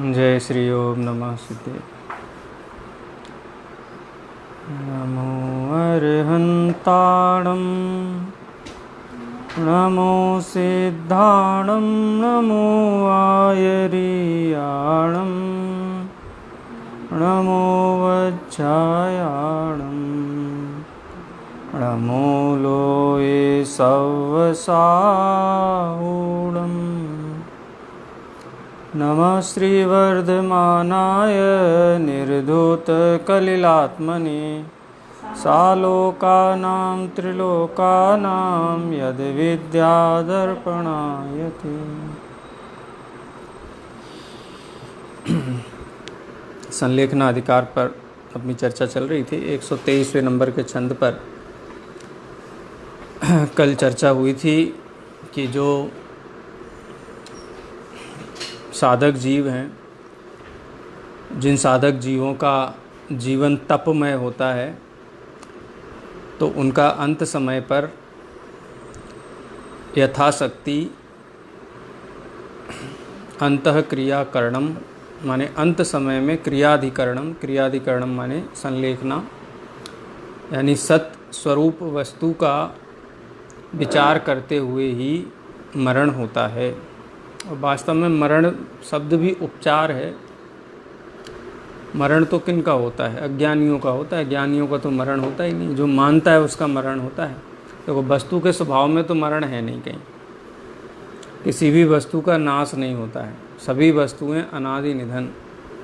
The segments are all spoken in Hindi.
जय श्री ओम नमः सिद्धे। नमो अर्हन्ताणं नमो सिद्धाणं नमो आयर्याणं नमो वज्रायाणं नमो लोये सवसाहूणम् नमः श्रीवर्धमानाय निर्धूतकलिलात्मने सालोकानां त्रिलोकानां यद्विद्यादर्पणायते। संलेखना अधिकार पर अपनी चर्चा चल रही थी। 123वें नंबर के छंद पर कल चर्चा हुई थी कि जो साधक जीव हैं, जिन साधक जीवों का जीवन तपमय होता है, तो उनका अंत समय पर यथाशक्ति अंतःक्रियाकरणम माने अंत समय में क्रियाधिकरणम माने संलेखना, यानी सत स्वरूप वस्तु का विचार करते हुए ही मरण होता है। और वास्तव में मरण शब्द भी उपचार है। मरण तो किन का होता है? अज्ञानियों का होता है। ज्ञानियों का तो मरण होता ही नहीं। जो मानता है उसका मरण होता है। तो वस्तु के स्वभाव में तो मरण है नहीं कहीं। किसी भी वस्तु का नाश नहीं होता है। सभी वस्तुएं अनादि निधन,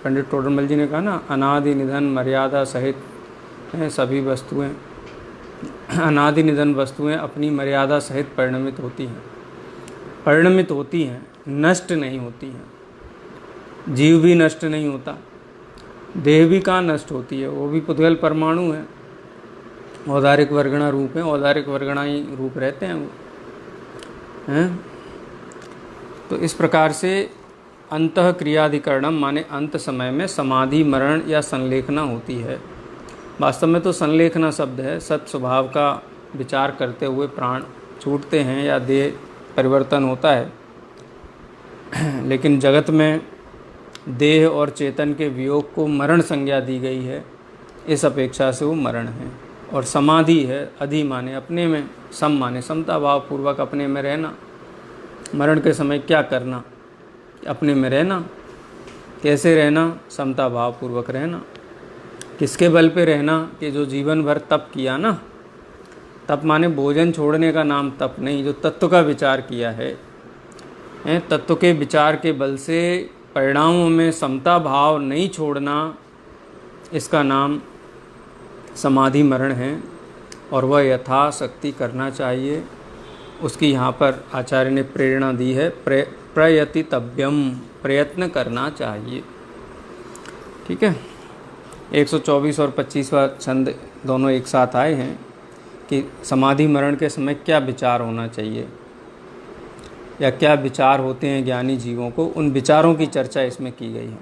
पंडित टोडरमल जी ने कहा ना, अनादि निधन मर्यादा सहित हैं सभी वस्तुएं। अनादि निधन वस्तुएं अपनी मर्यादा सहित परिणमित होती हैं, नष्ट नहीं होती हैं। जीव भी नष्ट नहीं होता, देह भी कहाँ नष्ट होती है, वो भी पुद्गल परमाणु है, औदारिक वर्गणा रूप है, औदारिक वर्गणा ही रूप रहते हैं वो हैं। तो इस प्रकार से अंतः क्रियाधिकरणम माने अंत समय में समाधि मरण या संलेखना होती है। वास्तव में तो संलेखना शब्द है। सत स्वभाव का विचार करते हुए प्राण छूटते हैं या देह परिवर्तन होता है, लेकिन जगत में देह और चेतन के वियोग को मरण संज्ञा दी गई है। इस अपेक्षा से वो मरण है। और समाधि है, अधि माने अपने में, सम माने समता भाव पूर्वक अपने में रहना। मरण के समय क्या करना? अपने में रहना। कैसे रहना? समता भाव पूर्वक रहना। किसके बल पे रहना? कि जो जीवन भर तप किया ना, तप माने भोजन छोड़ने का नाम तप नहीं, जो तत्व का विचार किया है, तत्व के विचार के बल से परिणामों में समता भाव नहीं छोड़ना, इसका नाम समाधि मरण है। और वह यथाशक्ति करना चाहिए। उसकी यहाँ पर आचार्य ने प्रेरणा दी है, प्रयतितव्यम, प्रयत्न करना चाहिए। ठीक है। 124 और 25वां छंद दोनों एक साथ आए हैं कि समाधि मरण के समय क्या विचार होना चाहिए या क्या विचार होते हैं ज्ञानी जीवों को। उन विचारों की चर्चा इसमें की गई है।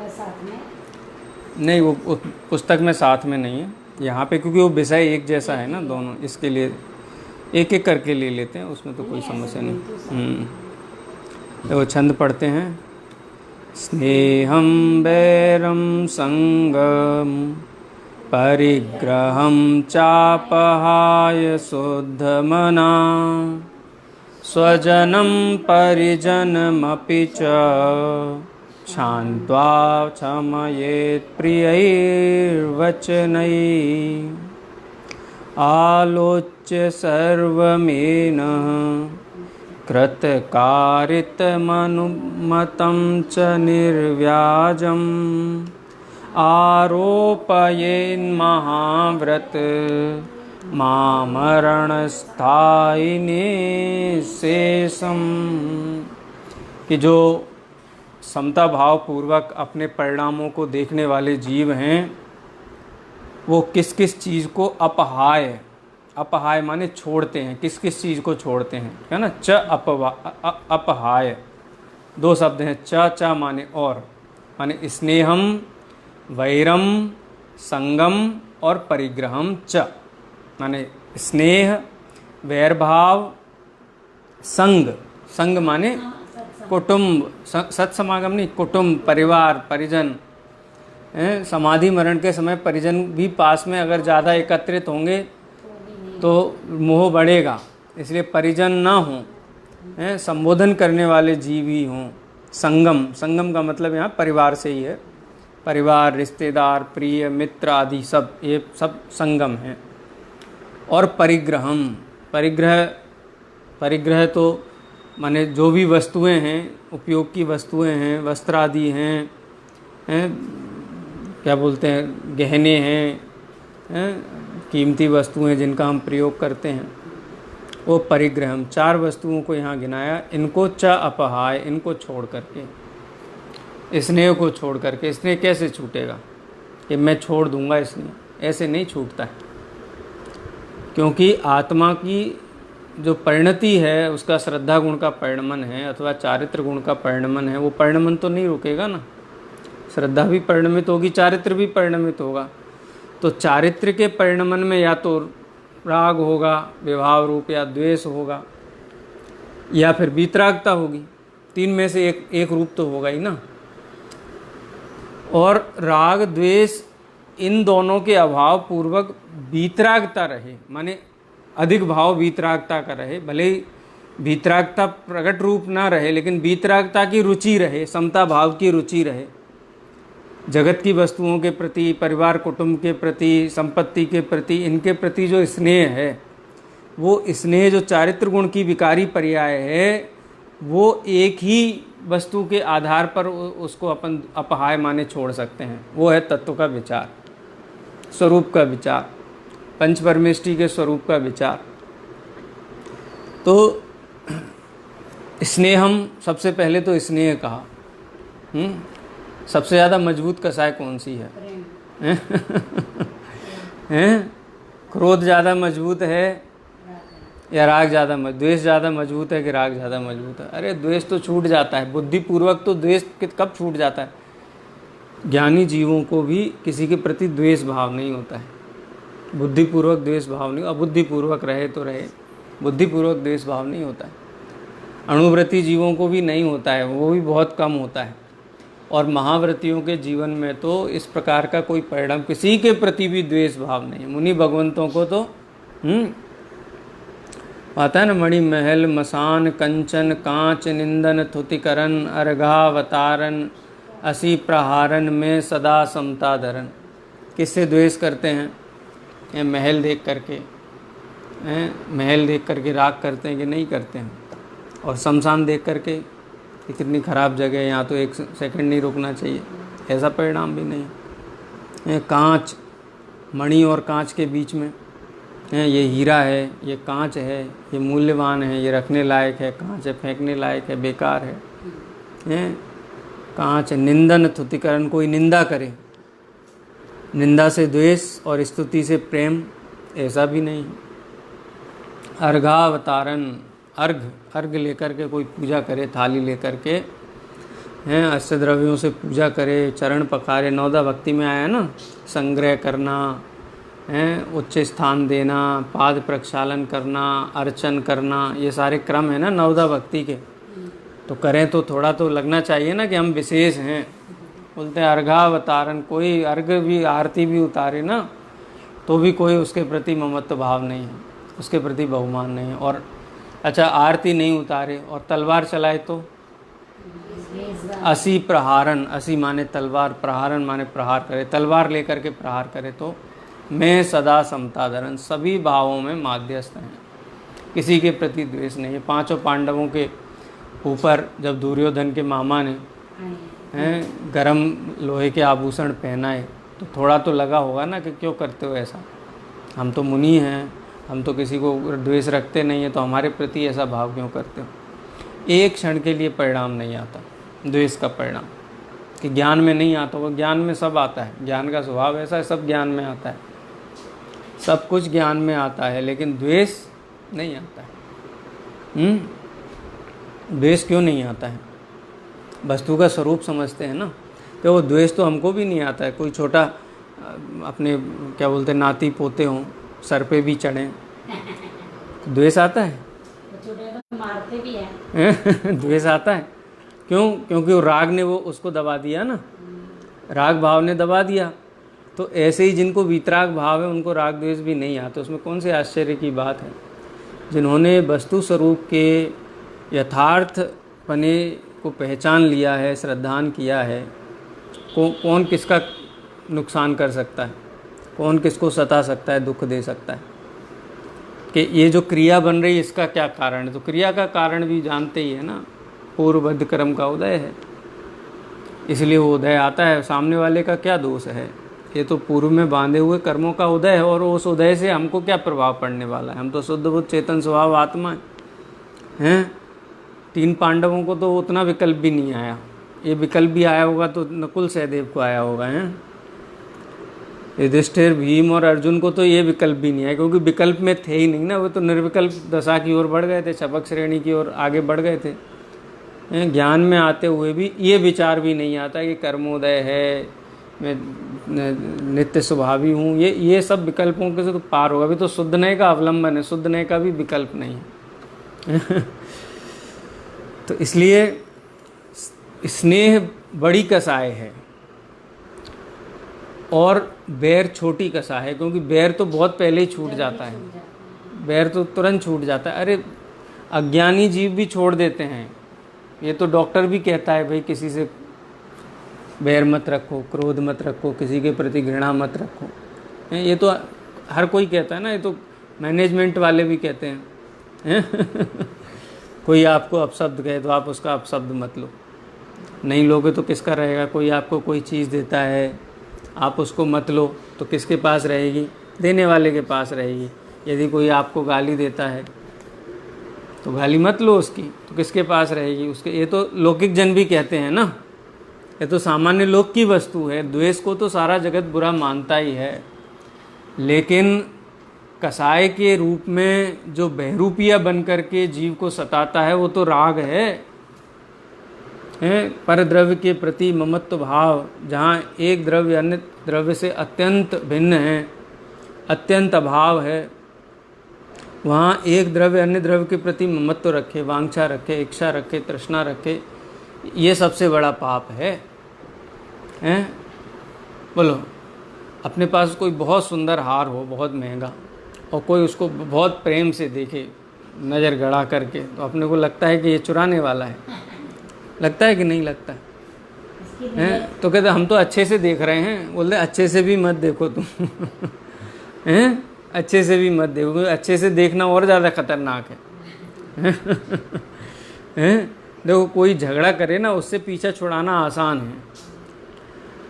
साथ में नहीं, वो पुस्तक में साथ में नहीं है यहाँ पे, क्योंकि वो विषय एक जैसा है ना दोनों, इसके लिए एक एक करके ले लेते हैं, उसमें तो कोई समस्या नहीं। वो छंद पढ़ते हैं। स्नेहं वैरं संगम परिग्रहं चापहाय शुद्धमना स्वजनं परिजनमपि च क्षान्त्वा क्षमयेत् प्रियैर्वचनैः आलोच्य सर्वमेनः कृतकारितमनुमतं च निर्व्याजम् आरोपयेन्महाव्रत मामरणस्थायिने शेषम। कि जो समता भाव पूर्वक अपने परिणामों को देखने वाले जीव हैं, वो किस किस चीज़ को अपहाय माने छोड़ते हैं। किस किस चीज़ को छोड़ते हैं, है ना। अपहाय दो शब्द हैं। च माने और, माने स्नेहम वैरम संगम और परिग्रहम च, माने स्नेह, वैर भाव, संग, संग माने कुटुंब, सत्समागम नहीं, कुटुंब, परिवार, परिजन। समाधि मरण के समय परिजन भी पास में अगर ज़्यादा एकत्रित होंगे तो मोह बढ़ेगा, इसलिए परिजन ना हों, संबोधन करने वाले जीव ही हों। संगम, संगम का मतलब यहाँ परिवार से ही है, परिवार, रिश्तेदार, प्रिय, मित्र आदि सब, ये सब संगम है। और परिग्रहम, परिग्रह तो माने जो भी वस्तुएं हैं, उपयोग की वस्तुएं हैं, वस्त्र आदि हैं, क्या बोलते हैं, गहने हैं, कीमती वस्तुएं जिनका हम प्रयोग करते हैं, वो परिग्रहम। 4 वस्तुओं को यहाँ गिनाया। इनको च अपहाय, इनको छोड़ करके, स्नेह को छोड़ करके। स्नेह कैसे छूटेगा कि मैं छोड़ दूंगा स्नेह, ऐसे नहीं छूटता है, क्योंकि आत्मा की जो परिणति है उसका श्रद्धा गुण का परिणमन है अथवा चारित्र गुण का परिणमन है, वो परिणमन तो नहीं रुकेगा ना। श्रद्धा भी परिणमित होगी, चारित्र भी परिणमित होगा। तो चारित्र के परिणमन में या तो राग होगा विभाव रूप, या द्वेष होगा, या फिर वीतरागता होगी। 3 में से एक रूप तो होगा ही ना। और राग द्वेष इन दोनों के अभाव पूर्वक वीतरागता रहे, माने अधिक भाव वीतरागता का रहे, भले ही वीतरागता प्रकट रूप ना रहे लेकिन वीतरागता की रुचि रहे, समता भाव की रुचि रहे। जगत की वस्तुओं के प्रति, परिवार कुटुंब के प्रति, संपत्ति के प्रति, इनके प्रति जो स्नेह है, वो स्नेह जो चारित्र गुण की विकारी पर्याय है, वो एक ही वस्तु के आधार पर उसको अपन अपहाय माने छोड़ सकते हैं। वो है तत्व का विचार, स्वरूप का विचार, पंच परमेष्टि के स्वरूप का विचार। तो स्नेह, हम सबसे पहले तो स्नेह कहा। सबसे ज़्यादा मजबूत कसाय कौन सी है? हैं? क्रोध ज़्यादा मजबूत है या राग ज़्यादा मजबूत? द्वेष ज़्यादा मजबूत है कि राग ज़्यादा मजबूत है? अरे द्वेष तो छूट जाता है बुद्धिपूर्वक। तो द्वेष कब छूट जाता है? ज्ञानी जीवों को भी किसी के प्रति द्वेष भाव नहीं होता है, बुद्धिपूर्वक द्वेष भाव नहीं। अबुद्धिपूर्वक रहे तो रहे, बुद्धिपूर्वक द्वेष भाव नहीं होता है। अणुव्रती जीवों को भी नहीं होता है, वो भी बहुत कम होता है। और महाव्रतियों के जीवन में तो इस प्रकार का कोई परिणाम, किसी के प्रति भी द्वेष भाव नहीं है। मुनि भगवंतों को तो आता है ना, मणि महल मसान कंचन कांच निंदन थुतिकरण अर्घावतारन असी प्रहारन में सदा समता धरन। किससे द्वेष करते हैं? ये महल देख करके, महल देख करके राग करते हैं कि नहीं करते हैं? और शमशान देख करके कि कितनी ख़राब जगह है, यहाँ तो 1 सेकंड नहीं रुकना चाहिए, ऐसा परिणाम भी नहीं है। कांच, मणि और कांच के बीच में ये हीरा है, ये कांच है, ये मूल्यवान है, ये रखने लायक है, कांच है फेंकने लायक है, बेकार है। कांच निंदन थुतिकरण, कोई निंदा करे, निंदा से द्वेष और स्तुति से प्रेम, ऐसा भी नहीं। अर्घावतारन, अर्घ लेकर के कोई पूजा करे, थाली लेकर के अष्टद्रव्यों से पूजा करे, चरण पखारे। नवदा भक्ति में आया ना, संग्रह करना, उच्च स्थान देना, पाद प्रक्षालन करना, अर्चन करना, ये सारे क्रम है ना नवदा भक्ति के। तो करें तो थोड़ा तो लगना चाहिए ना कि हम विशेष हैं। बोलते हैं अर्घावतारन, कोई अर्घ भी आरती भी उतारे ना तो भी कोई उसके प्रति ममत्व भाव नहीं है, उसके प्रति बहुमान नहीं है। और अच्छा आरती नहीं उतारे और तलवार चलाए तो असी प्रहारन, असी माने तलवार, प्रहारन माने प्रहार करे, तलवार लेकर के प्रहार करे तो मैं सदा समता धरन, सभी भावों में माध्यस्थ हैं, किसी के प्रति द्वेष नहीं है। 5 पांडवों के ऊपर जब दुर्योधन के मामा ने गरम लोहे के आभूषण पहनाए तो थोड़ा तो लगा होगा ना कि क्यों करते हो ऐसा, हम तो मुनि हैं, हम तो किसी को द्वेष रखते नहीं है, तो हमारे प्रति ऐसा भाव क्यों करते हो? एक क्षण के लिए परिणाम नहीं आता द्वेष का परिणाम, कि ज्ञान में नहीं आता होगा। ज्ञान में सब आता है, ज्ञान का स्वभाव ऐसा है, सब ज्ञान में आता है, सब कुछ ज्ञान में आता है, लेकिन द्वेष नहीं आता है। द्वेष क्यों नहीं आता है? वस्तु का स्वरूप समझते हैं ना, तो वो द्वेष तो हमको भी नहीं आता है। कोई छोटा अपने क्या बोलते हैं नाती पोते हों, सर पे भी चढ़ें, द्वेष आता है? छोटे तो मारते भी हैं। द्वेष आता है? क्यों? क्योंकि वो राग ने वो उसको दबा दिया ना, राग भाव ने दबा दिया। तो ऐसे ही जिनको वीतराग भाव है उनको राग द्वेष भी नहीं आता, उसमें कौन से आश्चर्य की बात है। जिन्होंने वस्तु स्वरूप के यथार्थ पने को पहचान लिया है, श्रद्धान किया है, कौन किसका नुकसान कर सकता है, कौन किसको सता सकता है, दुख दे सकता है, कि ये जो क्रिया बन रही है इसका क्या कारण है। तो क्रिया का कारण भी जानते ही है ना, पूर्वबद्ध कर्म का उदय है, इसलिए वो उदय आता है। सामने वाले का क्या दोष है, ये तो पूर्व में बांधे हुए कर्मों का उदय है, और उस उदय से हमको क्या प्रभाव पड़ने वाला है। हम तो शुद्ध बुद्ध चेतन स्वभाव आत्मा हैं। 3 पांडवों को तो उतना विकल्प भी नहीं आया, ये विकल्प भी आया होगा तो नकुल सहदेव को आया होगा। हैं युधिष्ठिर, भीम और अर्जुन को तो ये विकल्प भी नहीं आया, क्योंकि विकल्प में थे ही नहीं ना, वो तो निर्विकल्प दशा की ओर बढ़ गए थे, शपथ श्रेणी की ओर आगे बढ़ गए थे। ज्ञान में आते हुए भी ये विचार भी नहीं आता कि कर्मोदय है, मैं नित्य स्वभावी हूँ, ये सब विकल्पों के से तो पार होगा। अभी तो शुद्ध नय का अवलंबन है, शुद्ध नय का भी विकल्प नहीं है। तो इसलिए स्नेह बड़ी कसाय है और बैर छोटी कसा है, क्योंकि बैर तो बहुत पहले ही छूट जाता है, बैर तो तुरंत छूट जाता है। अरे अज्ञानी जीव भी छोड़ देते हैं, ये तो डॉक्टर भी कहता है भाई किसी से बैर मत रखो, क्रोध मत रखो, किसी के प्रति घृणा मत रखो। ये तो हर कोई कहता है ना, ये तो मैनेजमेंट वाले भी कहते हैं। कोई आपको अपशब्द कहे तो आप उसका अपशब्द मत लो, नहीं लोगे तो किसका रहेगा। कोई आपको कोई चीज़ देता है, आप उसको मत लो तो किसके पास रहेगी, देने वाले के पास रहेगी। यदि कोई आपको गाली देता है तो गाली मत लो उसकी, तो किसके पास रहेगी, उसके। ये तो लौकिक जन भी कहते हैं ना, ये तो सामान्य लोक की वस्तु है। द्वेष को तो सारा जगत बुरा मानता ही है, लेकिन कसाय के रूप में जो बहरूपिया बन करके जीव को सताता है वो तो राग है। पर द्रव्य के प्रति ममत्व भाव, जहाँ एक द्रव्य अन्य द्रव्य से अत्यंत भिन्न है, अत्यंत अभाव है, वहाँ एक द्रव्य अन्य द्रव्य के प्रति ममत्व रखे, वांछा रखे, इच्छा रखे, तृष्णा रखे, ये सबसे बड़ा पाप है। बोलो, अपने पास कोई बहुत सुंदर हार हो, बहुत महंगा, और कोई उसको बहुत प्रेम से देखे नज़र गड़ा करके, तो अपने को लगता है कि ये चुराने वाला है, लगता है कि नहीं लगता है? तो कहते हम तो अच्छे से देख रहे हैं। बोलते अच्छे से भी मत देखो तुम। हैं, अच्छे से भी मत देखो, अच्छे से देखना और ज़्यादा खतरनाक है। हैं, देखो कोई झगड़ा करे ना, उससे पीछा छुड़ाना आसान है,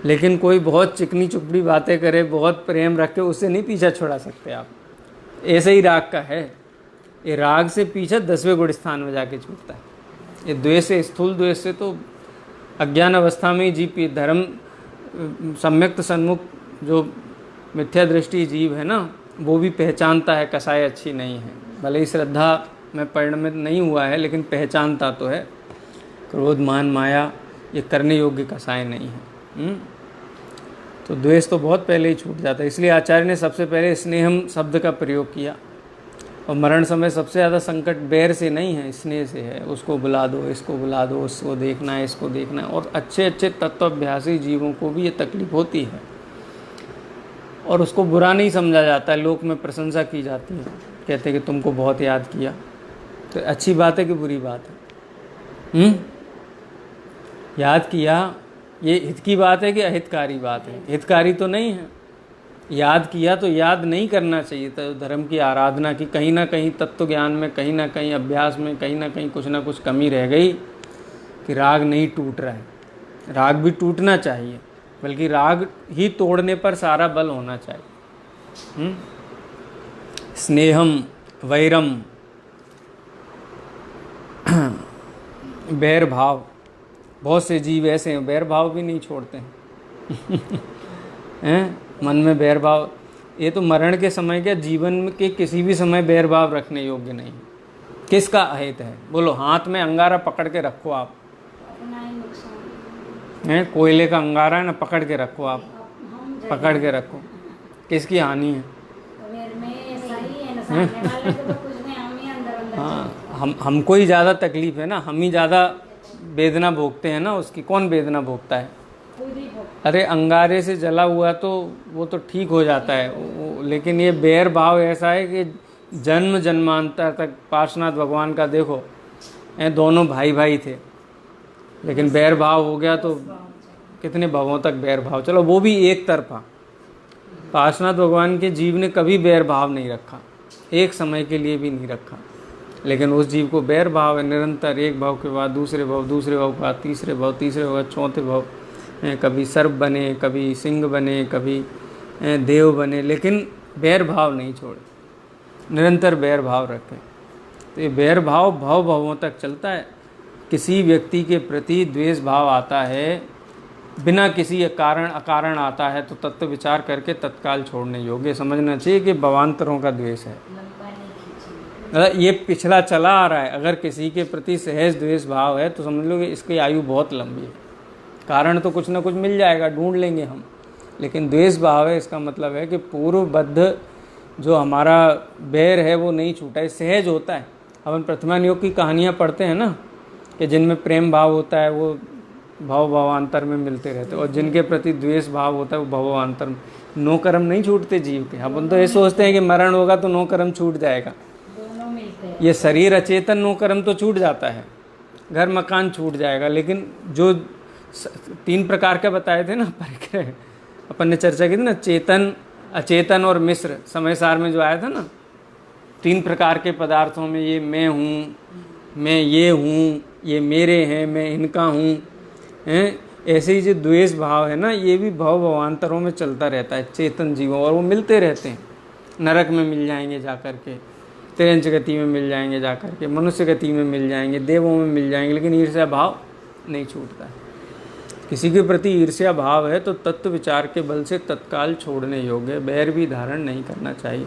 लेकिन कोई बहुत चिकनी चुपड़ी बातें करे, बहुत प्रेम रखे, उससे नहीं पीछा छुड़ा सकते आप। ऐसे ही राग का है, ये राग से पीछा 10वें गुण स्थान में जाके छूटता है। ये द्वेष से, स्थूल द्वेष से तो अज्ञान अवस्था में ही जीव, धर्म सम्यक्त सन्मुख जो मिथ्या दृष्टि जीव है ना, वो भी पहचानता है कसाय अच्छी नहीं है। भले ही श्रद्धा में परिणमित नहीं हुआ है, लेकिन पहचानता तो है क्रोध मान माया ये करने योग्य कसाय नहीं है। तो द्वेष तो बहुत पहले ही छूट जाता है। इसलिए आचार्य ने सबसे पहले स्नेहम शब्द का प्रयोग किया। और मरण समय सबसे ज़्यादा संकट बैर से नहीं है, स्नेह से है। उसको बुला दो, इसको बुला दो, उसको देखना है, इसको देखना है। और अच्छे अच्छे तत्वाभ्यासी जीवों को भी ये तकलीफ होती है, और उसको बुरा नहीं समझा जाता है, लोक में प्रशंसा की जाती है, कहते हैं कि तुमको बहुत याद किया। तो अच्छी बात है कि बुरी बात है? याद किया, ये हित की बात है कि अहितकारी बात है? हितकारी तो नहीं है। याद किया तो याद नहीं करना चाहिए था धर्म की आराधना की। कहीं ना कहीं तत्व ज्ञान में, कहीं ना कहीं अभ्यास में, कहीं ना कहीं कुछ ना कुछ कमी रह गई कि राग नहीं टूट रहा है। राग भी टूटना चाहिए, बल्कि राग ही तोड़ने पर सारा बल होना चाहिए। स्नेहम वैरम, बैर भाव, बहुत से जीव ऐसे हैं बैर भाव भी नहीं छोड़ते हैं। मन में बैर भाव, ये तो मरण के समय क्या, जीवन के किसी भी समय बैर भाव रखने योग्य नहीं। किसका अहित है? बोलो, हाथ में अंगारा पकड़ के रखो आप, हैं कोयले का अंगारा है ना, पकड़ के रखो आप, पकड़ के रखो, किसकी हानि है? हाँ, हमको ही ज़्यादा तकलीफ है ना, हम ही ज़्यादा वेदना भोगते हैं ना उसकी, कौन वेदना भोगता है? खुद ही भोग। अरे अंगारे से जला हुआ तो वो तो ठीक हो जाता है, लेकिन ये बैर भाव ऐसा है कि जन्म जन्मांतर तक पार्श्वनाथ भगवान का देखो, ये दोनों भाई भाई थे, लेकिन बैर भाव हो गया तो कितने भावों तक बैर भाव। चलो वो भी एक तरफा। पार्श्वनाथ भगवान के जीव ने कभी बैर भाव नहीं रखा, एक समय के लिए भी नहीं रखा, लेकिन उस जीव को बैर भाव है निरंतर, एक भाव के बाद दूसरे भाव, दूसरे भाव के बाद तीसरे भाव, तीसरे भाव चौथे भाव, कभी सर्प बने, कभी सिंह बने, कभी देव बने, लेकिन बैर भाव नहीं छोड़े, निरंतर बैर भाव रखे। तो ये बैर भाव भाव भावों तक चलता है। किसी व्यक्ति के प्रति द्वेष भाव आता है, बिना किसी अकारण आता है, तो तत्व विचार करके तत्काल छोड़ने योग्य। समझना चाहिए कि भवांतरों का द्वेष है, ये पिछला चला आ रहा है। अगर किसी के प्रति सहज द्वेष भाव है तो समझ लो कि इसकी आयु बहुत लंबी है। कारण तो कुछ ना कुछ मिल जाएगा, ढूंढ लेंगे हम, लेकिन द्वेष भाव है, इसका मतलब है कि पूर्वबद्ध जो हमारा बैर है वो नहीं छूटा है, सहज होता है। अपन प्रथमान योग की कहानियाँ पढ़ते हैं ना, कि जिनमें प्रेम भाव होता है वो भावांतर में मिलते रहते, और जिनके प्रति द्वेष भाव होता है वो भावांतर में। नो कर्म नहीं छूटते जीव के। अपन तो ये सोचते हैं कि मरण होगा तो नो कर्म छूट जाएगा, दोनों मिलते हैं। ये शरीर अचेतन नो कर्म तो छूट जाता है, घर मकान छूट जाएगा, लेकिन जो 3 प्रकार के बताए थे ना परिग्रह, अपन ने चर्चा की थी ना, चेतन, अचेतन और मिश्र, समय सार में जो आया था ना, 3 प्रकार के पदार्थों में ये मैं हूँ, मैं ये हूँ, ये मेरे हैं, मैं इनका हूँ, ऐसे ही जो द्वेष भाव है ना, ये भी भावांतरों में चलता रहता है चेतन जीवों, और वो मिलते रहते हैं। नरक में मिल जाएंगे जा कर के, तिरंच गति में मिल जाएंगे जा कर के, मनुष्य गति में मिल जाएंगे, देवों में मिल जाएंगे, लेकिन ईर्ष्या भाव नहीं छूटता है। किसी के प्रति ईर्ष्या भाव है तो तत्व विचार के बल से तत्काल छोड़ने योग्य, बैर भी धारण नहीं करना चाहिए।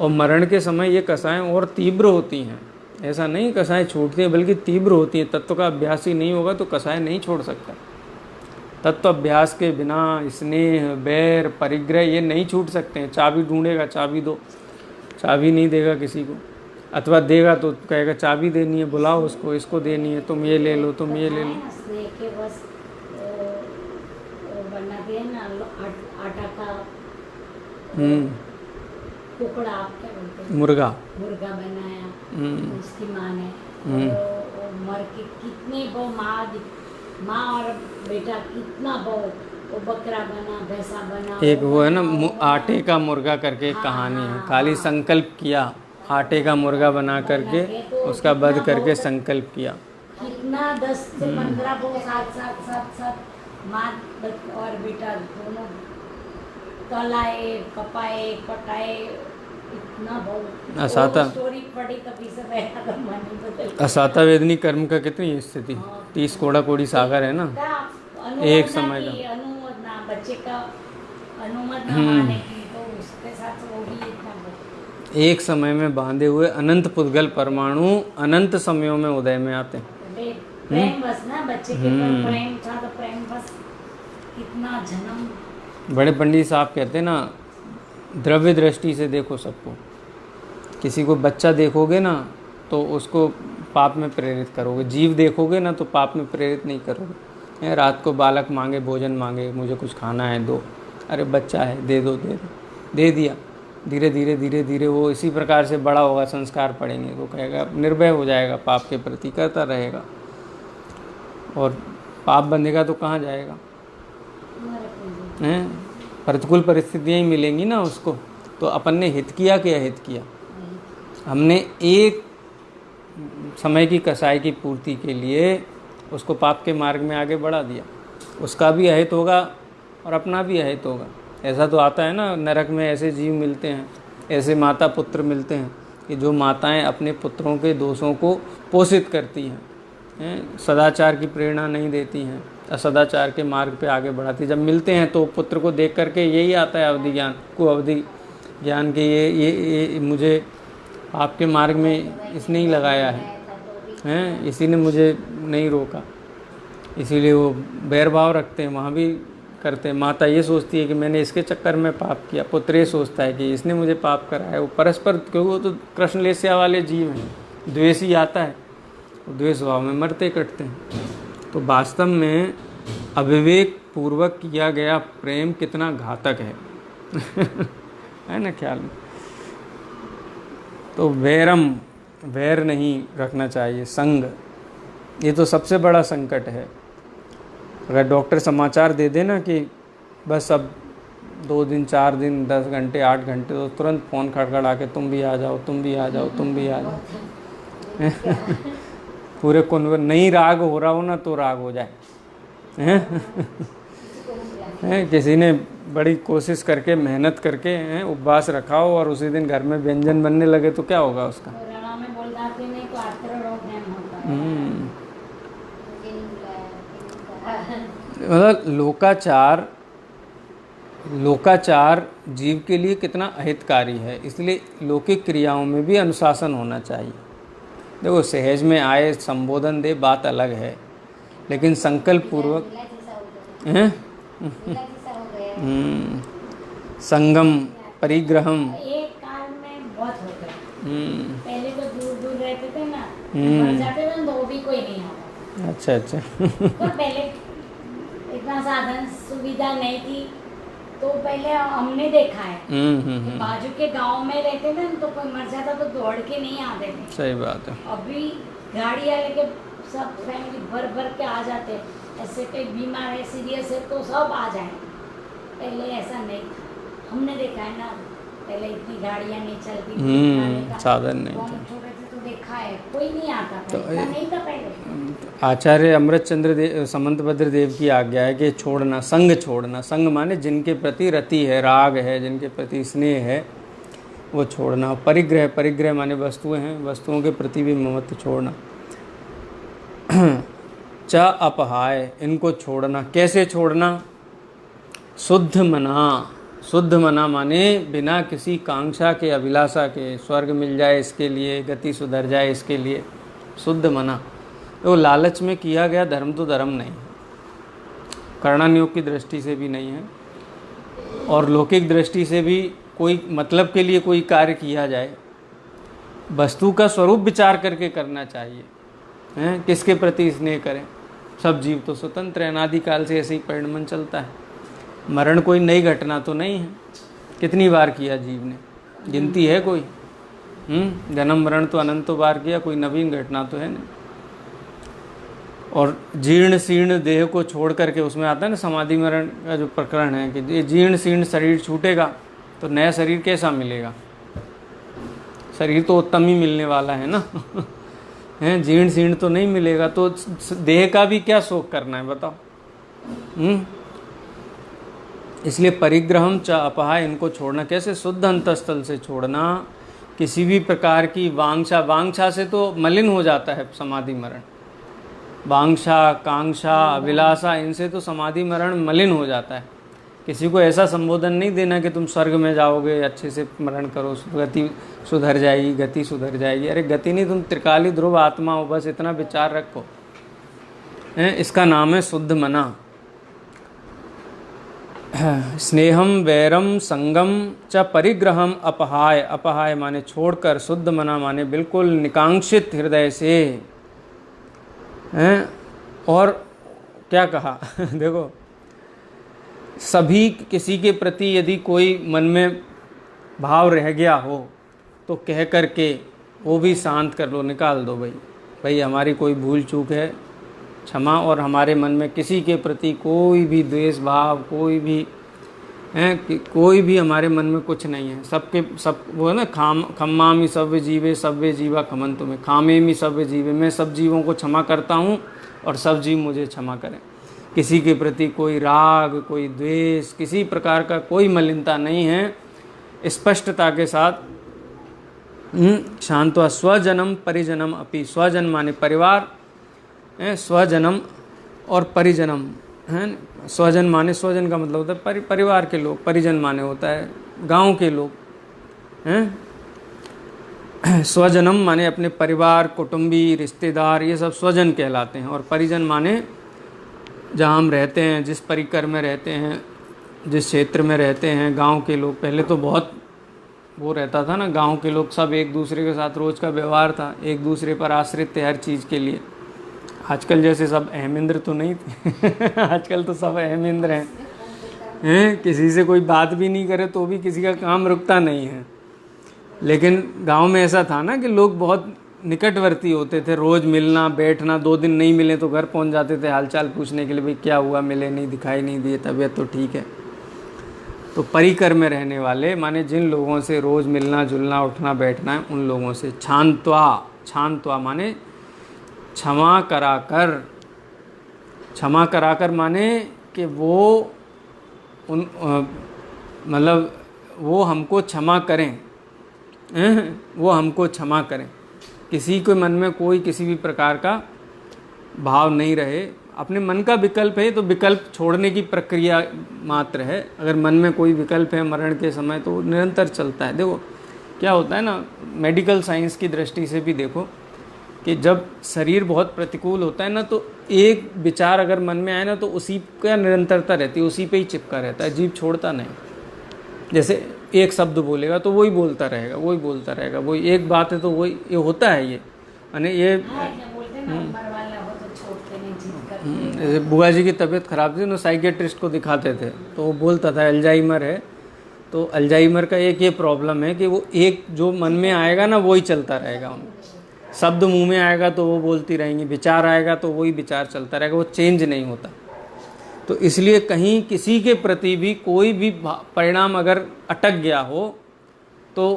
और मरण के समय ये कसाएं और तीव्र होती हैं, ऐसा नहीं कसाएं छूटती हैं, बल्कि तीव्र होती हैं। तत्व का अभ्यास ही नहीं होगा तो कसाएं नहीं छोड़ सकता। तत्व अभ्यास के बिना स्नेह, बैर, परिग्रह ये नहीं छूट सकते हैं। चाबी ढूंढेगा, चाबी दो, चाबी नहीं देगा किसी को, अथवा देगा तो कहेगा चाबी देनी है, बुलाओ उसको, इसको देनी है, तुम ये ले लो, तुम ये ले लो। बनाते हैं ना आटा का कुकड़ा, आप क्या बोलते हैं, मुर्गा बनाया उसकी माँ ने, और मर के कितने वो माँ और बेटा कितना वो बकरा बना, भैंसा बना। एक वो है ना आटे का मुर्गा करके एक कहानी है, खाली संकल्प किया, आटे का मुर्गा बना करके उसका वध करके संकल्प किया। कितना 10 से 15 वो साथ माँ और बेटा दोनों तलाए, कपाए, कटाए, इतना बहुत असाता स्टोरी पढ़ी तभी से मेरा मन बदल। असाता वेदनी कर्म का कितनी स्थिति, 30 कोड़ा कोड़ी सागर है ना, एक समय का अनुमोदना, बच्चे का अनुमोदना माने की, तो उसके साथ वो भी इतना एक समय में बांधे हुए अनंत पुद्गल परमाणु अनंत समयों में उदय में आते हैं। प्रेम बस ना, बच्चे के प्रेम था तो प्रेम बस, कितना जन्म। बड़े पंडित साहब कहते हैं ना, द्रव्य दृष्टि से देखो सबको। किसी को बच्चा देखोगे ना तो उसको पाप में प्रेरित करोगे, जीव देखोगे ना तो पाप में प्रेरित नहीं करोगे। रात को बालक मांगे, भोजन मांगे, मुझे कुछ खाना है दो, अरे बच्चा है दे दो, दे दिया। धीरे धीरे धीरे धीरे वो इसी प्रकार से बड़ा होगा, संस्कार पड़ेंगे, वो कहेगा, निर्भय हो जाएगा, पाप के प्रति करता रहेगा, और पाप बंधेगा तो कहाँ जाएगा, हैं? प्रतिकूल परिस्थितियाँ ही मिलेंगी ना उसको। तो अपन ने हित किया कि अहित किया? हमने एक समय की कसाई की पूर्ति के लिए उसको पाप के मार्ग में आगे बढ़ा दिया, उसका भी अहित होगा और अपना भी अहित होगा। ऐसा तो आता है ना, नरक में ऐसे जीव मिलते हैं, ऐसे माता पुत्र मिलते हैं कि जो माताएं अपने पुत्रों के दोषों को पोषित करती हैं, सदाचार की प्रेरणा नहीं देती हैं, असदाचार के मार्ग पे आगे बढ़ाती। जब मिलते हैं तो पुत्र को देख करके यही आता है अवधि ज्ञान को, अवधि ज्ञान के ये मुझे आपके मार्ग में इसने ही लगाया है, इसी ने मुझे नहीं रोका, इसीलिए वो बैरभाव रखते हैं, वहाँ भी करते हैं। माता ये सोचती है कि मैंने इसके चक्कर में पाप किया, पुत्र ये सोचता है कि इसने मुझे पाप करा है। वो परस्पर, क्योंकि वो तो कृष्ण लेस्या वाले जीव हैं, द्वेषी आता है, वो द्वेष भाव में मरते कटते हैं। तो वास्तव में अविवेक पूर्वक किया गया प्रेम कितना घातक है है ना ख्याल में। तो वैर नहीं रखना चाहिए, संग, ये तो सबसे बड़ा संकट है। अगर डॉक्टर समाचार दे देना कि बस अब 2 दिन 4 दिन 10 घंटे 8 घंटे, तो तुरंत फ़ोन खड़खड़ा के तुम भी आ जाओ, तुम भी आ जाओ, तुम भी आ जाओ पूरे कॉन्वर नहीं राग हो रहा हो ना तो राग हो जाए किसी ने बड़ी कोशिश करके मेहनत करके उपवास रखा हो और उसी दिन घर में व्यंजन बनने लगे तो क्या होगा उसका। मतलब लोकाचार जीव के लिए कितना अहितकारी है, इसलिए लौकिक क्रियाओं में भी अनुशासन होना चाहिए। देखो सहज में आए संबोधन दे बात अलग है, लेकिन संकल्प पूर्वक संगम परिग्रहम एक काल में बहुत हो गया। पहले तो दूर दूर रहते थे ना, मर जाते थे तो भी कोई नहीं आता। अच्छा तो पहले इतना साधन सुविधा नहीं थी, तो पहले हमने देखा है बाजू के गांव में रहते थे तो कोई मर जाता तो दौड़ के नहीं आते थे। सही बात है। अभी गाड़ियाँ लेके सब फैमिली भर भर के आ जाते, ऐसे कोई बीमार है सीरियस है तो सब आ जाए। पहले ऐसा नहीं था, हमने देखा है ना, पहले इतनी गाड़ियाँ नहीं चलती थी, साधन नहीं था, छोटे थे तो देखा है कोई नहीं आता था, तो नहीं था पहले। आचार्य अमृतचंद्र देव समंतभद्र देव की आज्ञा है कि छोड़ना, संग माने जिनके प्रति रति है, राग है, जिनके प्रति स्नेह है वो छोड़ना। परिग्रह माने वस्तुएं हैं, वस्तुओं के प्रति भी ममत्व छोड़ना। च अपहाय, इनको छोड़ना। कैसे छोड़ना? शुद्ध मना माने बिना किसी कांक्षा के, अभिलाषा के, स्वर्ग मिल जाए इसके लिए, गति सुधर जाए इसके लिए, शुद्ध मना। तो लालच में किया गया धर्म तो धर्म नहीं है, कर्णनियोग की दृष्टि से भी नहीं है, और लौकिक दृष्टि से भी कोई मतलब के लिए कोई कार्य किया जाए, वस्तु का स्वरूप विचार करके करना चाहिए। हैं किसके प्रति स्नेह करें? सब जीव तो स्वतंत्र है, अनादिकाल से ऐसे ही परिणमन चलता है। मरण कोई नई घटना तो नहीं है, कितनी बार किया जीव ने, गिनती है कोई? जन्म मरण तो अनंतों बार किया, कोई नवीन घटना तो है नहीं। और जीर्ण शीर्ण देह को छोड़ करके, उसमें आता है ना समाधि मरण का जो प्रकरण है कि ये जीर्ण शीर्ण शरीर छूटेगा तो नया शरीर कैसा मिलेगा? शरीर तो उत्तम ही मिलने वाला है ना हैं, जीर्ण शीर्ण तो नहीं मिलेगा, तो देह का भी क्या शोक करना है बताओ। इसलिए परिग्रहम च अपहाय, इनको छोड़ना। कैसे? शुद्ध अंतस्थल से छोड़ना। किसी भी प्रकार की वांछा से तो मलिन हो जाता है समाधि मरण। वांछा, कांक्षा, अभिलाषा, इनसे तो समाधि मरण मलिन हो जाता है। किसी को ऐसा संबोधन नहीं देना कि तुम स्वर्ग में जाओगे, अच्छे से मरण करो, गति सुधर जाएगी, गति सुधर जाएगी। अरे गति नहीं, तुम त्रिकाली ध्रुव आत्मा हो, बस इतना विचार रखो। इसका नाम है शुद्ध मना। स्नेहम वैरम संगम च परिग्रहम अपहाय। अपहाय माने छोड़कर, शुद्ध मना माने बिल्कुल निकांक्षित हृदय से। और क्या कहा देखो, सभी किसी के प्रति यदि कोई मन में भाव रह गया हो तो कह करके वो भी शांत कर लो, निकाल दो। भाई हमारी कोई भूल चूक है, क्षमा। और हमारे मन में किसी के प्रति कोई भी द्वेष भाव, कोई भी हमारे मन में कुछ नहीं है। सब वो है ना, खम्मामि सव्य जीवे सव्य जीवा खमंतु में, खामेमि सव्य जीवे, मैं सब जीवों को क्षमा करता हूँ और सब जीव मुझे क्षमा करें। किसी के प्रति कोई राग, कोई द्वेष, किसी प्रकार का कोई मलिनता नहीं है। स्पष्टता के साथ शांत्वा स्वजनम परिजनम अपि। स्वजन माने परिवार, स्वजनम और परिजनम है। स्वजन माने, स्वजन का मतलब होता है परिवार के लोग, परिजन माने होता है गांव के लोग हैं। स्वजनम माने अपने परिवार, कुटुंबी, रिश्तेदार, ये सब स्वजन कहलाते हैं। और परिजन माने जहाँ हम रहते हैं, जिस परिकर में रहते हैं, जिस क्षेत्र में रहते हैं, गांव के लोग। पहले तो बहुत वो रहता था ना, गांव के लोग सब एक दूसरे के साथ रोज का व्यवहार था, एक दूसरे पर आश्रित थे हर चीज़ के लिए। आजकल जैसे सब अहमिंद्र तो नहीं थे आजकल तो सब अहमिंद्र हैं, किसी से कोई बात भी नहीं करे तो भी किसी का काम रुकता नहीं है। लेकिन गांव में ऐसा था ना कि लोग बहुत निकटवर्ती होते थे, रोज़ मिलना बैठना, 2 दिन नहीं मिले तो घर पहुंच जाते थे हालचाल पूछने के लिए, भाई क्या हुआ, मिले नहीं, दिखाई नहीं दिए, तबीयत तो ठीक है। तो परिकर में रहने वाले माने जिन लोगों से रोज़ मिलना जुलना उठना बैठना है उन लोगों से। क्षांत्वा माने क्षमा कराकर, क्षमा कराकर माने कि वो उन मतलब वो हमको क्षमा करें, वो हमको क्षमा करें। किसी के मन में कोई किसी भी प्रकार का भाव नहीं रहे। अपने मन का विकल्प है तो विकल्प छोड़ने की प्रक्रिया मात्र है। अगर मन में कोई विकल्प है मरण के समय तो निरंतर चलता है। देखो क्या होता है ना, मेडिकल साइंस की दृष्टि से भी देखो कि जब शरीर बहुत प्रतिकूल होता है ना तो एक विचार अगर मन में आए ना तो उसी का निरंतरता रहती है, उसी पे ही चिपका रहता है, जीव छोड़ता नहीं। जैसे एक शब्द बोलेगा तो वही बोलता रहेगा, वही बोलता रहेगा, वही एक बात है तो वही ये होता है। ये यानी ये जैसे बुआ जी की तबीयत खराब थी ना, साइकेट्रिस्ट को दिखाते थे तो वो बोलता था अल्जाइमर है। तो अल्जाइमर का एक ये प्रॉब्लम है कि वो एक जो मन में आएगा ना वही चलता रहेगा, शब्द मुंह में आएगा तो वो बोलती रहेंगी, विचार आएगा तो वही विचार चलता रहेगा, वो चेंज नहीं होता। तो इसलिए कहीं किसी के प्रति भी कोई भी परिणाम अगर अटक गया हो तो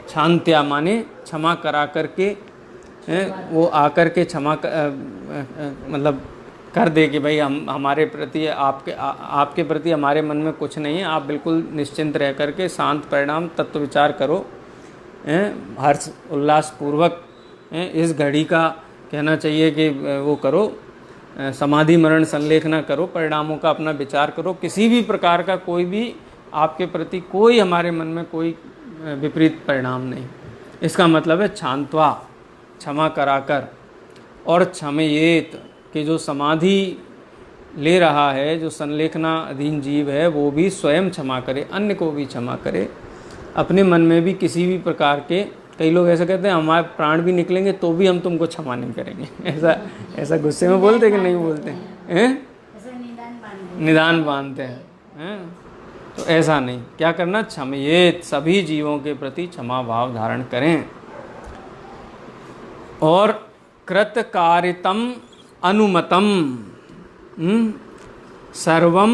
क्षांत्या माने क्षमा करा करके वो आकर के क्षमा मतलब कर दे कि भाई हम हमारे प्रति आपके प्रति हमारे मन में कुछ नहीं है, आप बिल्कुल निश्चिंत रह करके शांत परिणाम तत्व विचार करो, हर्ष उल्लास पूर्वक इस घड़ी का कहना चाहिए कि वो करो, समाधि मरण संलेखना करो, परिणामों का अपना विचार करो। किसी भी प्रकार का कोई भी आपके प्रति कोई हमारे मन में कोई विपरीत परिणाम नहीं। इसका मतलब है क्षांत्वा क्षमा कराकर। और क्षमयेत कि जो समाधि ले रहा है, जो संलेखना अधीन जीव है, वो भी स्वयं क्षमा करे, अन्य को भी क्षमा करे। अपने मन में भी किसी भी प्रकार के, कई लोग ऐसा कहते हैं हमारे प्राण भी निकलेंगे तो भी हम तुमको क्षमा नहीं करेंगे। ऐसा गुस्से में बोलते कि नहीं बोलते हैं? निदान बांधते हैं। तो ऐसा नहीं, क्या करना, क्षमयेत सभी जीवों के प्रति क्षमा भाव धारण करें। और कृतकारितम अनुमतम सर्वम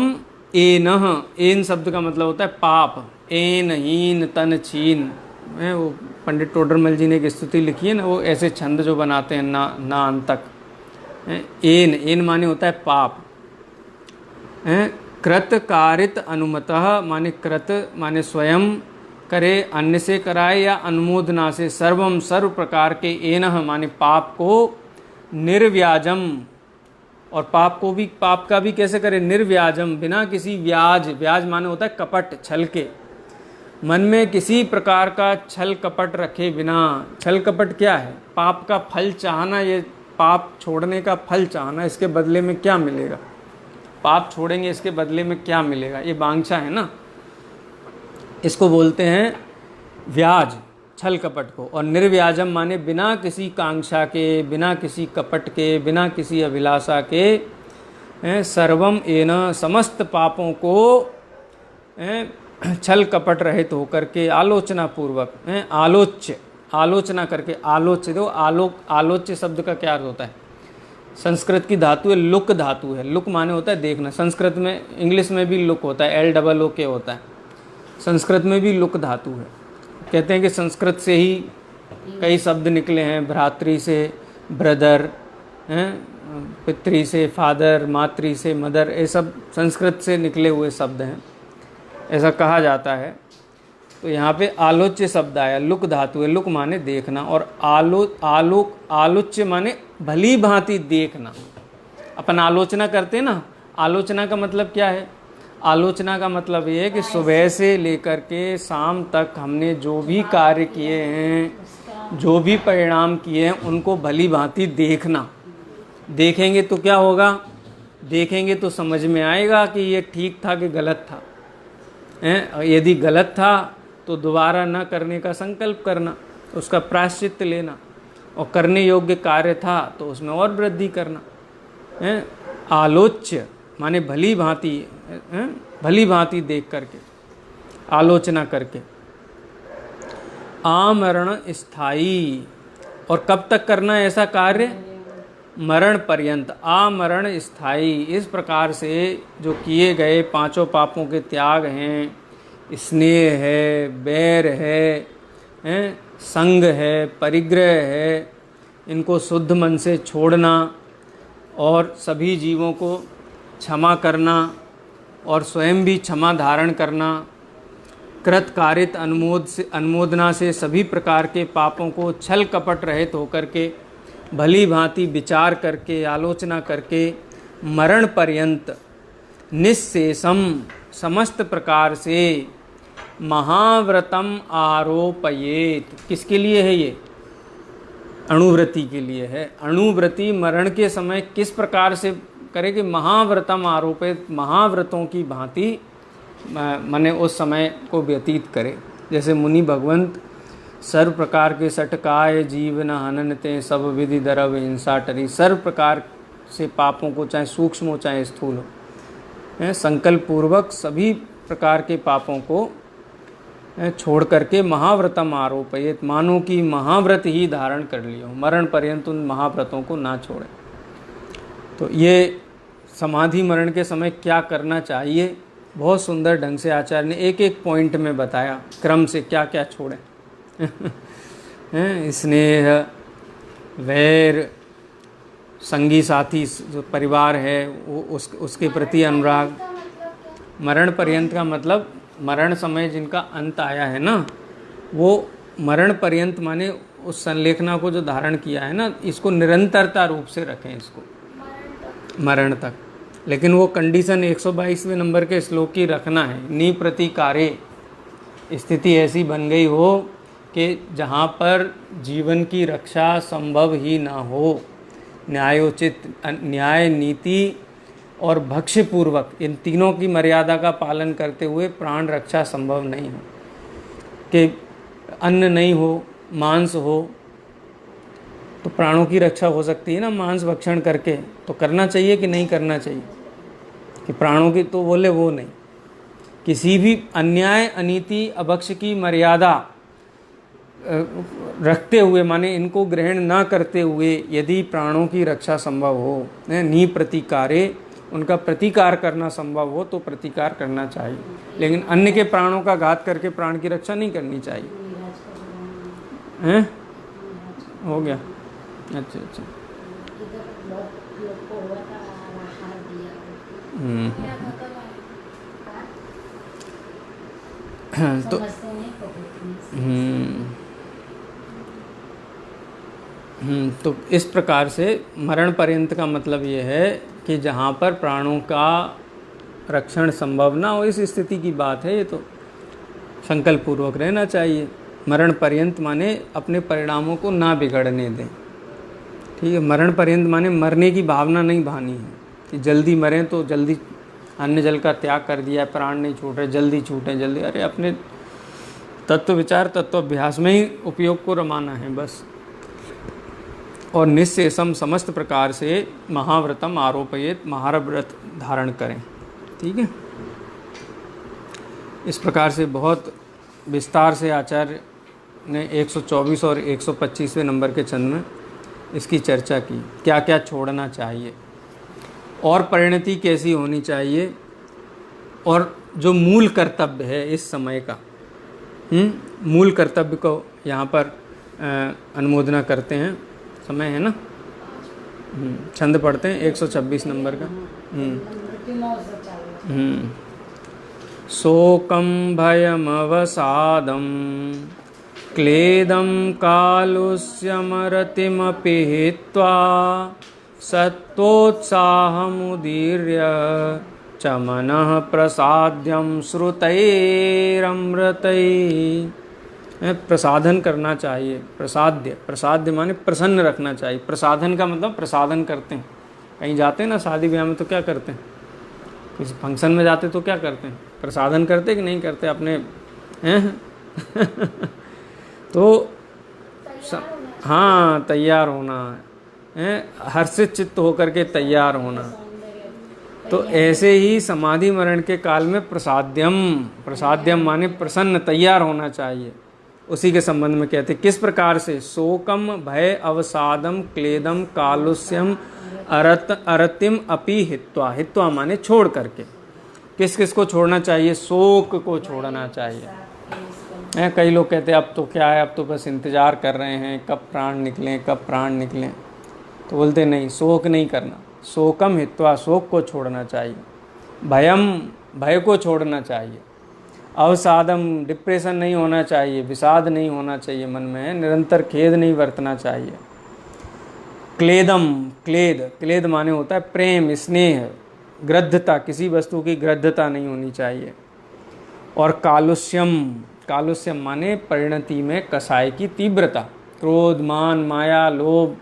एनह, एन शब्द का मतलब होता है पाप, एन हीन तन छीन। वो पंडित टोडरमल जी ने एक स्तुति लिखी है ना, वो ऐसे छंद जो बनाते हैं ना अंत तक। एन माने होता है पाप। कृत कारित अनुमतः माने कृत माने स्वयं करे, अन्य से कराए या अनुमोदना से, सर्वम सर्व प्रकार के, एनह माने पाप को, निर्व्याजम और पाप का भी कैसे करे, निर्व्याजम बिना किसी व्याज, व्याज माने होता है कपट, छल के, मन में किसी प्रकार का छल कपट रखे बिना। छल कपट क्या है, पाप का फल चाहना, ये पाप छोड़ने का फल चाहना, इसके बदले में क्या मिलेगा, पाप छोड़ेंगे इसके बदले में क्या मिलेगा, ये वांछा है ना, इसको बोलते हैं व्याज, छल कपट को। और निर्व्याजम माने बिना किसी कांक्षा के, बिना किसी कपट के, बिना किसी अभिलाषा के, सर्वम एन समस्त पापों को छल कपट रहित होकर के, आलोचना पूर्वक, आलोच्य आलोचना करके, आलोच्य दो, आलोच्य शब्द का क्या अर्थ होता है, संस्कृत की धातु है लुक धातु है। लुक माने होता है देखना, संस्कृत में, इंग्लिश में भी लुक होता है, LOOK होता है, संस्कृत में भी लुक धातु है। कहते हैं कि संस्कृत से ही कई शब्द निकले हैं, भ्रातृ से ब्रदर, पितृ से फादर, मातृ से मदर, ये सब संस्कृत से निकले हुए शब्द हैं, ऐसा कहा जाता है। तो यहाँ पे आलोच्य शब्द आया, लुक धातु है, लुक माने देखना, और आलोच्य माने भली भांति देखना। अपन आलोचना करते हैं ना, आलोचना का मतलब क्या है, आलोचना का मतलब ये है कि सुबह से लेकर के शाम तक हमने जो भी कार्य किए हैं, जो भी परिणाम किए हैं, उनको भली भांति देखना। देखेंगे तो क्या होगा, देखेंगे तो समझ में आएगा कि ये ठीक था कि गलत था। यदि गलत था तो दोबारा न करने का संकल्प करना, तो उसका प्रायश्चित्त लेना, और करने योग्य कार्य था तो उसमें और वृद्धि करना है। आलोच्य माने भली भांति देख करके, आलोचना करके। आमरण स्थायी, और कब तक करना है ऐसा कार्य? मरण पर्यंत। आमरण स्थायी, इस प्रकार से जो किए गए पांचों पापों के त्याग हैं, स्नेह है, बैर है, संग है, परिग्रह है, इनको शुद्ध मन से छोड़ना और सभी जीवों को क्षमा करना और स्वयं भी क्षमा धारण करना, कृत कारित अनुमोदना से सभी प्रकार के पापों को छल कपट रहित होकर के भली भांति विचार करके, आलोचना करके, मरण पर्यंत निःशेषम समस्त प्रकार से महाव्रतम आरोपयेत। किसके लिए है ये? अणुव्रति के लिए है। अणुव्रति मरण के समय किस प्रकार से करे कि महाव्रतम आरोपित, महाव्रतों की भांति माने उस समय को व्यतीत करे। जैसे मुनि भगवंत सर्व प्रकार के सटकाय जीवन हननते सब विधि दरव हिंसा टरी, सर्व प्रकार से पापों को चाहे सूक्ष्म हो चाहे स्थूल हो, संकल्प पूर्वक सभी प्रकार के पापों को छोड़ करके महाव्रतम आरोपयेत, मानो कि महाव्रत ही धारण कर लियो, मरण पर्यंत उन महाव्रतों को ना छोड़े। तो ये समाधि मरण के समय क्या करना चाहिए, बहुत सुंदर ढंग से आचार्य ने एक एक पॉइंट में बताया, क्रम से क्या क्या छोड़े। स्नेह, वैर, संगी साथी जो परिवार है वो उसके प्रति अनुराग। मरण पर्यंत का मतलब मरण समय जिनका अंत आया है ना, वो मरण पर्यंत माने उस संलेखना को जो धारण किया है ना, इसको निरंतरता रूप से रखें, इसको मरण तक। लेकिन वो कंडीशन 122वें नंबर के श्लोक की रखना है, निप्रतिकारे, स्थिति ऐसी बन गई हो कि जहाँ पर जीवन की रक्षा संभव ही ना हो, न्यायोचित, न्याय, नीति और भक्ष्यपूर्वक, इन तीनों की मर्यादा का पालन करते हुए प्राण रक्षा संभव नहीं हो, कि अन्न नहीं हो, मांस हो, तो प्राणों की रक्षा हो सकती है ना मांस भक्षण करके, तो करना चाहिए कि नहीं करना चाहिए? कि प्राणों की तो बोले वो नहीं, किसी भी अन्याय, अनीति, अभक्ष्य की मर्यादा रखते हुए माने इनको ग्रहण ना करते हुए यदि प्राणों की रक्षा संभव हो, निप्रतिकारे, उनका प्रतिकार करना संभव हो तो प्रतिकार करना चाहिए, लेकिन अन्य के प्राणों का घात करके प्राण की रक्षा नहीं करनी चाहिए। हैं? हो गया? अच्छा अच्छा। तो तो इस प्रकार से मरण पर्यंत का मतलब ये है कि जहाँ पर प्राणों का रक्षण संभव ना हो, इस स्थिति की बात है। ये तो संकल्प पूर्वक रहना चाहिए। मरण पर्यंत माने अपने परिणामों को ना बिगड़ने दें, ठीक है। मरण पर्यंत माने मरने की भावना नहीं भानी है कि जल्दी मरें तो जल्दी अन्न जल का त्याग कर दिया, प्राण नहीं छूट रहे, जल्दी छूटें जल्दी। अरे अपने तत्व विचार तत्व अभ्यास में ही उपयोग को रमाना है बस। और निःशेषम समस्त प्रकार से महाव्रतम आरोपयेत, महाव्रत धारण करें, ठीक है। इस प्रकार से बहुत विस्तार से आचार्य ने 124 और 125वें नंबर के छंद में इसकी चर्चा की, क्या क्या छोड़ना चाहिए और परिणति कैसी होनी चाहिए, और जो मूल कर्तव्य है इस समय का, मूल कर्तव्य को यहाँ पर अनुमोदना करते हैं। समय है ना, छंद पढ़ते हैं 126 नंबर का। शोकं भयमवसादं क्लेदं कालुष्यमरतिमपि हित्वा सत्वोत्साहमुदीर्य च मनः प्रसाद्यं श्रुतैरमृतैः। प्रसाधन करना चाहिए। प्रसाद्य, प्रसाद्य माने प्रसन्न रखना चाहिए। प्रसाधन का मतलब प्रसाधन करते हैं। कहीं जाते हैं ना शादी ब्याह में तो क्या करते हैं, किसी फंक्शन में जाते तो क्या करते हैं, प्रसाधन करते कि नहीं करते, अपने तो हाँ, तैयार होना है, हर्षित चित्त होकर के तैयार होना। तो ऐसे ही समाधि मरण के काल में प्रसाद्यम माने प्रसन्न, तैयार होना चाहिए। उसी के संबंध में कहते किस प्रकार से, शोकम भय अवसादम क्लेदम कालुष्यम अरतिम अपि हित्वा, हित्वा माने छोड़ करके। किस किस को छोड़ना चाहिए, शोक को छोड़ना चाहिए। कई लोग कहते हैं अब तो क्या है, अब तो बस इंतज़ार कर रहे हैं कब प्राण निकलें, कब प्राण निकलें। तो बोलते नहीं, शोक नहीं करना, शोकम हित्वा, शोक को छोड़ना चाहिए। भयम, भय को छोड़ना चाहिए। अवसादम, डिप्रेशन नहीं होना चाहिए, विषाद नहीं होना चाहिए मन में, निरंतर खेद नहीं बरतना चाहिए। क्लेदम, क्लेद माने होता है प्रेम, स्नेह, ग्रद्धता, किसी वस्तु की ग्रद्धता नहीं होनी चाहिए। और कालुष्यम माने परिणति में कसाय की तीव्रता, क्रोध, मान, माया, लोभ,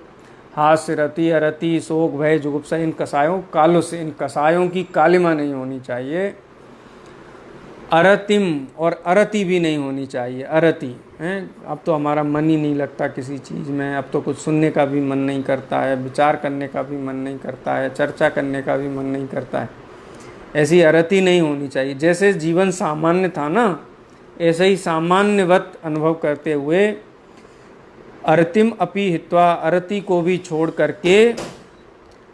हास्य, रति, अरति, शोक, भय, जुगुप्सा, इन कसायों, कालुष्य, इन कसायों की कालिमा नहीं होनी चाहिए। अरतिम, और अरति भी नहीं होनी चाहिए। अरति हैं, अब तो हमारा मन ही नहीं लगता किसी चीज़ में, अब तो कुछ सुनने का भी मन नहीं करता है, विचार करने का भी मन नहीं करता है, चर्चा करने का भी मन नहीं करता है। ऐसी अरति नहीं होनी चाहिए। जैसे जीवन सामान्य था ना, ऐसे ही सामान्यवत अनुभव करते हुए अरतिम अपि हित्वा, अरति को भी छोड़ करके,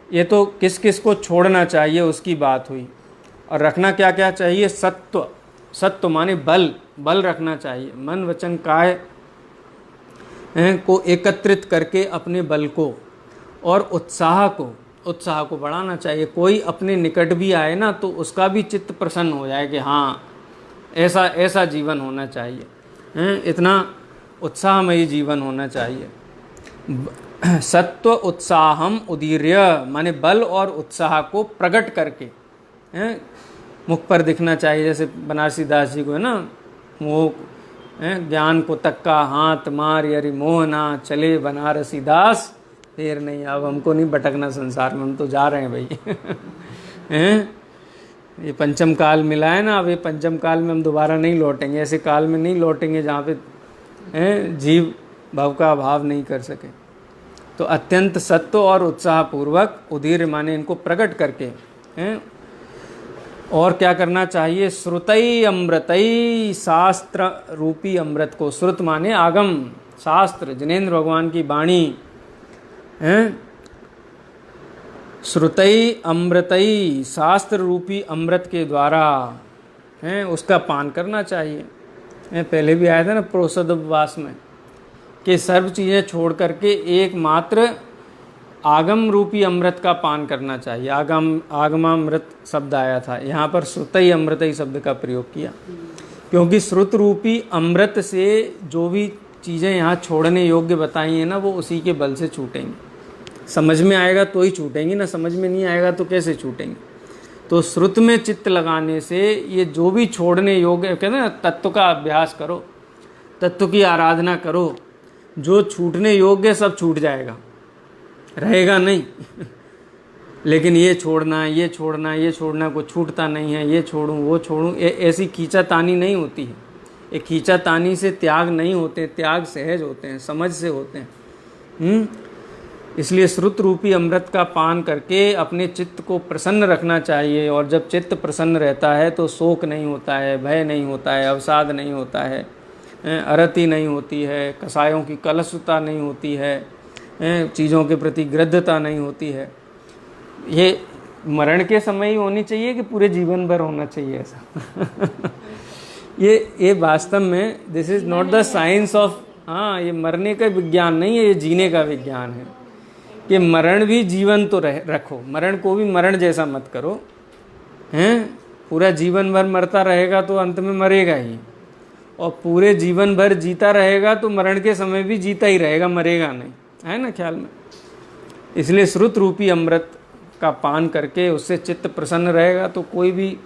ये तो किस किस को छोड़ना चाहिए उसकी बात हुई। और रखना क्या क्या चाहिए, सत्व माने बल रखना चाहिए। मन वचन काय को एकत्रित करके अपने बल को और उत्साह को बढ़ाना चाहिए। कोई अपने निकट भी आए ना तो उसका भी चित्त प्रसन्न हो जाए कि हाँ ऐसा जीवन होना चाहिए, इतना उत्साहमयी जीवन होना चाहिए। सत्व उत्साहम उदीर्य माने बल और उत्साह को प्रकट करके मुख पर दिखना चाहिए। जैसे बनारसी दास जी को है ना, मोह ज्ञान को तक्का हाथ मार यरि मोहना, चले बनारसी दास देर नहीं, अब हमको नहीं भटकना संसार में, हम तो जा रहे हैं भाई। ये पंचम काल मिला है ना, अब ये पंचम काल में हम दोबारा नहीं लौटेंगे, ऐसे काल में नहीं लौटेंगे जहाँ पे जीव भव का अभाव नहीं कर सके। तो अत्यंत सत्व और उत्साह पूर्वक उदीर माने इनको प्रकट करके और क्या करना चाहिए, श्रुतई अमृतई, शास्त्र रूपी अमृत को, श्रुत माने आगम शास्त्र, जिनेन्द्र भगवान की वाणी, श्रुतई अमृतई, शास्त्र रूपी अमृत के द्वारा उसका पान करना चाहिए। पहले भी आया था ना प्रोषद उपवास में कि सर्व चीज़ें छोड़ करके एकमात्र आगम रूपी अमृत का पान करना चाहिए। आगमामृत शब्द आया था, यहाँ पर श्रुतई अमृतई शब्द का प्रयोग किया, क्योंकि श्रुत रूपी अमृत से जो भी चीज़ें यहाँ छोड़ने योग्य बताई हैं ना, वो उसी के बल से छूटेंगी। समझ में आएगा तो ही छूटेंगी ना, समझ में नहीं आएगा तो कैसे छूटेंगी। तो श्रुत में चित्त लगाने से ये जो भी छोड़ने योग्य, कहते हैं ना तत्व का अभ्यास करो, तत्व की आराधना करो, जो छूटने योग्य सब छूट जाएगा, रहेगा नहीं। लेकिन ये छोड़ना कुछ छूटता नहीं है, ये छोड़ूं वो छोड़ूं, ऐसी खींचातानी नहीं होती है। ये खींचातानी से त्याग नहीं होते, त्याग सहज होते हैं, समझ से होते हैं। इसलिए श्रुत रूपी अमृत का पान करके अपने चित्त को प्रसन्न रखना चाहिए। और जब चित्त प्रसन्न रहता है तो शोक नहीं होता है, भय नहीं होता है, अवसाद नहीं होता है, अरति नहीं होती है, कसायों की कलशता नहीं होती है, चीज़ों के प्रति ग्रद्धता नहीं होती है। ये मरण के समय ही होनी चाहिए कि पूरे जीवन भर होना चाहिए ऐसा? ये वास्तव में this is not the science of, हाँ ये मरने का विज्ञान नहीं है, ये जीने का विज्ञान है कि मरण भी जीवन तो रखो, मरण को भी मरण जैसा मत करो। पूरा जीवन भर मरता रहेगा तो अंत में मरेगा ही, और पूरे जीवन भर जीता रहेगा तो मरण के समय भी जीता ही रहेगा, मरेगा नहीं, है ना ख्याल में। इसलिए श्रुत रूपी अमृत का पान करके उससे चित्त प्रसन्न रहेगा तो कोई भी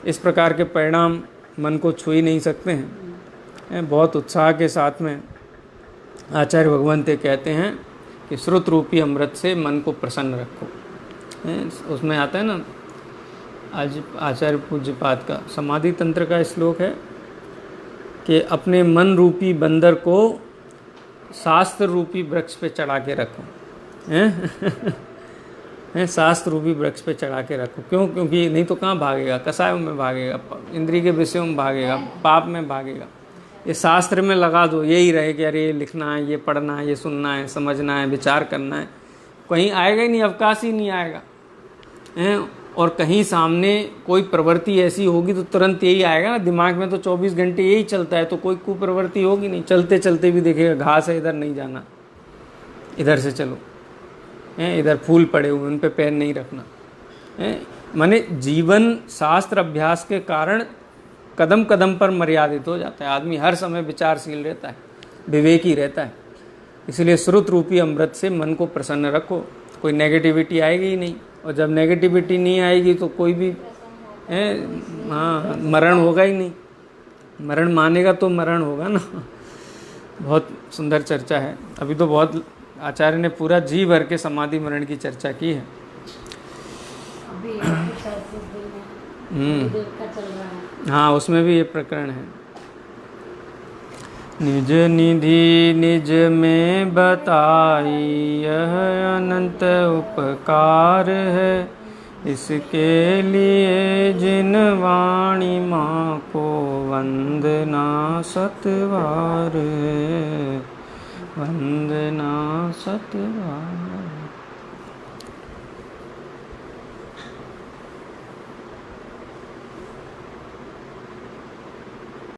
इस प्रकार के परिणाम मन को छू ही नहीं सकते हैं। बहुत उत्साह के साथ में आचार्य भगवंते कहते हैं कि श्रुत रूपी अमृत से मन को प्रसन्न रखो। उसमें आता है ना, आज आचार्य पूज्यपाद का समाधि तंत्र का श्लोक है, कि अपने मन रूपी बंदर को शास्त्र रूपी वृक्ष पे चढ़ा के रखो, हैं शास्त्र रूपी वृक्ष पे चढ़ा के रखो। क्यों? क्योंकि नहीं तो कहाँ भागेगा, कसायों में भागेगा, इंद्रिय के विषयों में भागेगा, पाप में भागेगा। ये शास्त्र में लगा दो, यही रहे कि अरे ये लिखना है, ये पढ़ना है, ये सुनना है, समझना है, विचार करना है, कहीं आएगा ही नहीं, अवकाश ही नहीं आएगा, हैं। और कहीं सामने कोई प्रवृत्ति ऐसी होगी तो तुरंत यही आएगा ना, दिमाग में तो 24 घंटे यही चलता है, तो कोई कुप्रवृत्ति होगी नहीं। चलते चलते भी देखेगा घास है, इधर नहीं जाना, इधर से चलो, हैं, इधर फूल पड़े हुए उन पे पैर नहीं रखना, हैं। माने जीवन शास्त्र अभ्यास के कारण कदम कदम पर मर्यादित हो जाता है। आदमी हर समय विचारशील रहता है, विवेकी रहता है। इसलिए श्रुत रूपी अमृत से मन को प्रसन्न रखो, कोई नेगेटिविटी आएगी ही नहीं। और जब नेगेटिविटी नहीं आएगी तो कोई भी मरण होगा ही नहीं। मरण मानेगा तो मरण होगा ना। बहुत सुंदर चर्चा है। अभी तो बहुत आचार्य ने पूरा जी भर के समाधि मरण की चर्चा की है। हाँ, उसमें भी ये प्रकरण है। निज निधि निज में बताई यह अनंत उपकार है, इसके लिए जिन वाणी माँ को वंदना सतवार है, वंदना सतवार।